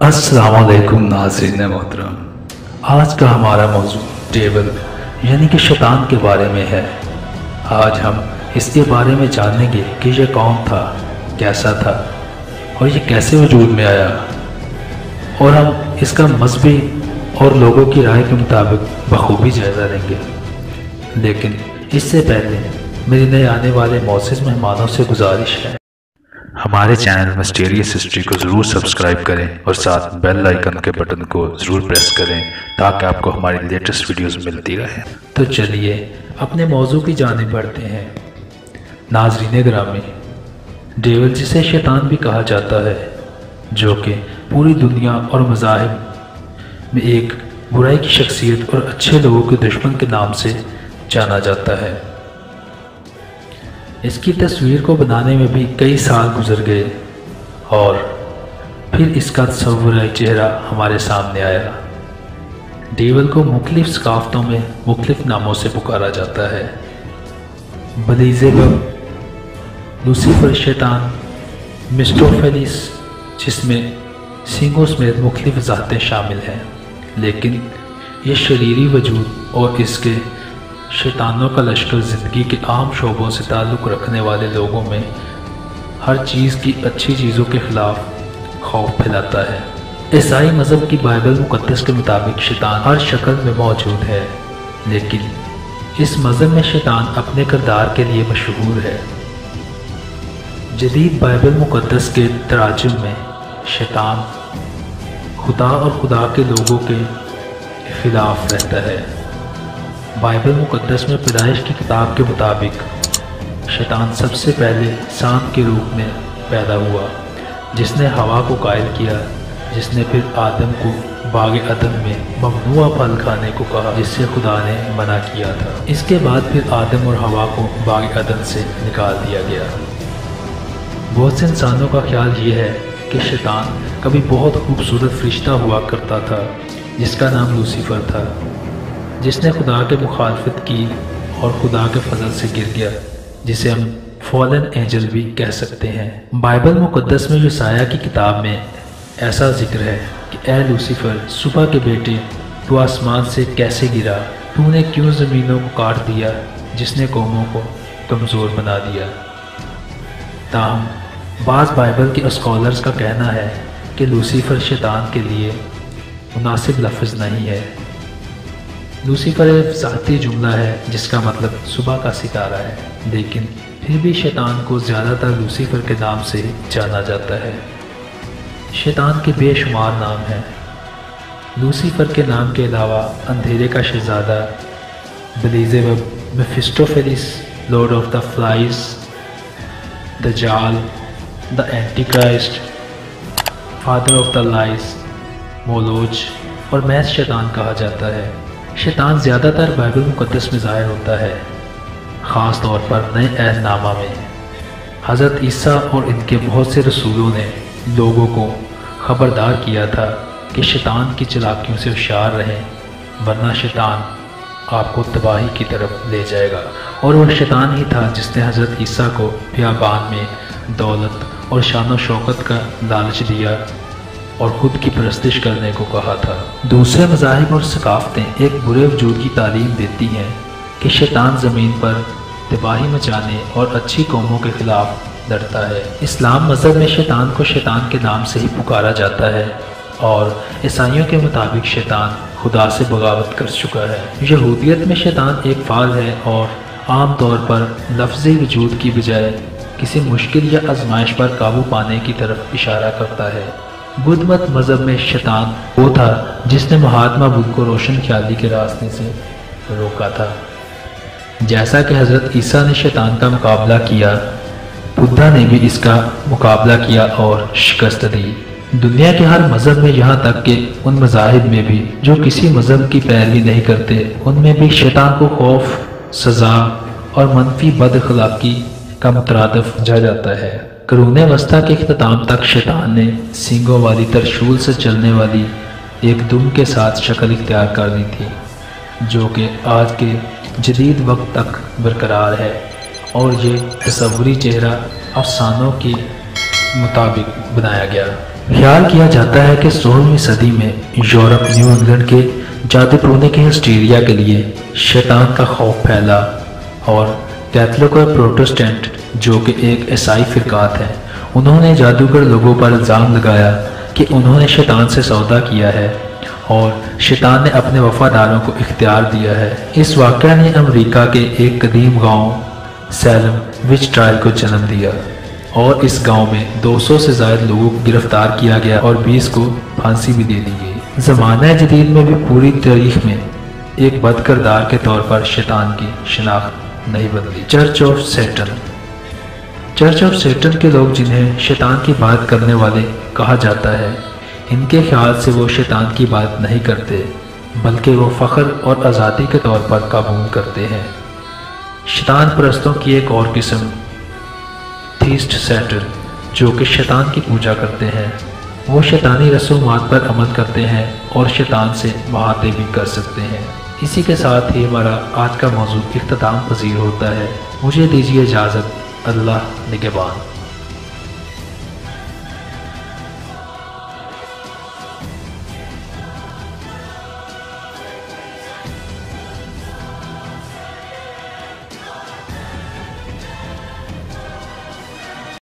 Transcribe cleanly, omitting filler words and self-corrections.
अस्सलाम वालेकुम नाज़रीन मोहतरम। आज का हमारा मौजू डेविल यानी कि शैतान के बारे में है। आज हम इसके बारे में जानेंगे कि यह कौन था, कैसा था और ये कैसे वजूद में आया, और हम इसका मजहबी और लोगों की राय के मुताबिक बखूबी जायज़ा लेंगे। लेकिन इससे पहले मेरे नए आने वाले मोअज़्ज़िज़ मेहमानों से गुजारिश है, हमारे चैनल मिस्टीरियस हिस्ट्री को ज़रूर सब्सक्राइब करें और साथ बेल आइकन के बटन को ज़रूर प्रेस करें ताकि आपको हमारी लेटेस्ट वीडियोस मिलती रहे। तो चलिए अपने मौजू की जानिब बढ़ते हैं। नाज़रीन ग्रामी, डेविल जिसे शैतान भी कहा जाता है, जो कि पूरी दुनिया और मज़ाहिब में एक बुराई की शख्सियत और अच्छे लोगों के दुश्मन के नाम से जाना जाता है। इसकी तस्वीर को बनाने में भी कई साल गुजर गए और फिर इसका तस्वुर चेहरा हमारे सामने आया। डेविल को मुख्तलिफ सकाफ़तों में मुख्तलिफ नामों से पुकारा जाता है। बेल्ज़ेबब, लूसीफर शैतान, मिस्टोफेलिस जिसमें सींगों समेत मुख्तलिफ ज़ातें शामिल हैं, लेकिन ये शरीरी वजूद और इसके शैतानों का लश्कर ज़िंदगी के आम शोबों से ताल्लुक़ रखने वाले लोगों में हर चीज़ की अच्छी चीज़ों के ख़िलाफ़ खौफ फैलाता है। ईसाई मज़हब की बाइबल मुक़द्दस के मुताबिक शैतान हर शक्ल में मौजूद है, लेकिन इस मज़हब में शैतान अपने किरदार के लिए मशहूर है। जदीद बाइबल मुक़द्दस के तराजुम में शैतान खुदा और खुदा के लोगों के ख़िलाफ़ रहता है। बाइबल मुक़द्दस में पैदाइश की किताब के मुताबिक शैतान सबसे पहले सांप के रूप में पैदा हुआ, जिसने हवा को कायल किया, जिसने फिर आदम को बाग अदन में ममनुआ फल खाने को कहा जिससे खुदा ने मना किया था। इसके बाद फिर आदम और हवा को बाग अदन से निकाल दिया गया। बहुत से इंसानों का ख्याल ये है कि शैतान कभी बहुत खूबसूरत फरिश्ता हुआ करता था जिसका नाम लूसीफर था, जिसने खुदा के मुखालफत की और खुदा के फजल से गिर गया, जिसे हम फॉलन एंजल भी कह सकते हैं। बाइबल मुक़द्दस में यशायाह की किताब में ऐसा जिक्र है कि ए लूसीफर, सुबह के बेटे, तू आसमान से कैसे गिरा, तूने क्यों ज़मीनों को काट दिया, जिसने कौमों को कमज़ोर बना दिया। ताहम बाज़ बाइबल के स्कॉलर्स का कहना है कि लूसीफर शैतान के लिए मुनासिब लफ्ज़ नहीं है। लूसीफर एक ज़ाती जुमला है जिसका मतलब सुबह का सितारा है, लेकिन फिर भी शैतान को ज़्यादातर लूसीफर के नाम से जाना जाता है। शैतान के बेशुमार नाम हैं। लूसीफर के नाम के अलावा अंधेरे का शहज़ादा, Beelzebub, Mephistopheles, lord of the flies, दज्जाल, the antichrist, father of the lies, Moloch और मैस शैतान कहा जाता है। शैतान ज़्यादातर बाइबल मुक़द्दस में ज़ाहिर होता है, ख़ास तौर पर नए अहदनामा में। हज़रत ईसा और इनके बहुत से रसूलों ने लोगों को ख़बरदार किया था कि शैतान की चालाकियों से होशियार रहें, वरना शैतान आपको तबाही की तरफ ले जाएगा। और वह शैतान ही था जिसने हज़रत ईसा को बियाबान में दौलत और शान व शौकत का लालच दिया और ख़ुद की परस्तिश करने को कहा था। दूसरे मज़ाहिब और सकाफ़तें एक बुरे वजूद की तालीम देती हैं कि शैतान ज़मीन पर तबाही मचाने और अच्छी कौमों के ख़िलाफ़ लड़ता है। इस्लाम मज़हब में शैतान को शैतान के नाम से ही पुकारा जाता है और ईसाइयों के मुताबिक शैतान खुदा से बगावत कर चुका है। यहूदियत में शैतान एक फ़ाल है और आम तौर पर लफ्ज़ी वजूद की बजाय किसी मुश्किल या आजमाइश पर काबू पाने की तरफ इशारा करता है। बुद्ध मत मज़हब में शैतान वो था जिसने महात्मा बुद्ध को रोशन ख्याली के रास्ते से रोका था। जैसा कि हज़रत ईसा ने शैतान का मुकाबला किया, बुद्धा ने भी इसका मुकाबला किया और शिकस्त दी। दुनिया के हर मज़हब में, यहाँ तक कि उन मज़ाहिब में भी जो किसी मज़हब की पैरवी नहीं करते, उनमें भी शैतान को खौफ, सज़ा और मनफी बदअखलाक़ी का मुतरादिफ समझा जाता है। क़ुरून वस्ता के इख्तिताम तक शैतान ने सींगों वाली तरशूल से चलने वाली एक दुम के साथ शक्ल इख्तियार कर ली थी, जो कि आज के जदीद वक्त तक बरकरार है, और ये तस्वुरी चेहरा अफसानों के मुताबिक बनाया गया। خیال کیا جاتا ہے کہ 16ویں صدی میں یورپ نیو انگلینڈ کے جادو ٹونے کے ہسٹیریا کے لیے شیطان کا خوف پھیلا اور کیتھولک اور پروٹسٹنٹ جو کہ ایک عیسائی فرقات ہیں انہوں نے جادوگر لوگوں پر الزام لگایا کہ انہوں نے شیطان سے سودا کیا ہے اور شیطان نے اپنے وفاداروں کو اختیار دیا ہے۔ اس واقعہ نے امریکہ کے ایک قدیم گاؤں سیلم وچ ٹرائل کو جنم دیا اور اس گاؤں میں 200 سے زائد لوگوں کو گرفتار کیا گیا اور 20 کو پھانسی بھی دے دی گئی۔ زمانہ جدید میں بھی پوری تاریخ میں ایک بد کردار کے طور پر شیطان کی شناخت نہیں بدلی۔ Church of Satan. Church of Satan کے لوگ جنہیں شیطان کی بات کرنے والے کہا جاتا ہے، ان کے خیال سے وہ شیطان کی بات نہیں کرتے بلکہ وہ فخر اور آزادی کے طور پر قبول کرتے ہیں۔ شیطان پرستوں کی ایک اور قسم تھیسٹ سیٹن جو کہ شیطان کی پوجا کرتے ہیں، وہ شیطانی رسومات پر عمل کرتے ہیں اور شیطان سے محاطے بھی کر سکتے ہیں۔ اسی کے ساتھ ہی ہمارا آج کا موضوع اختتام پذیر ہوتا ہے۔ مجھے دیجیے اجازت۔ اللہ نگہبان۔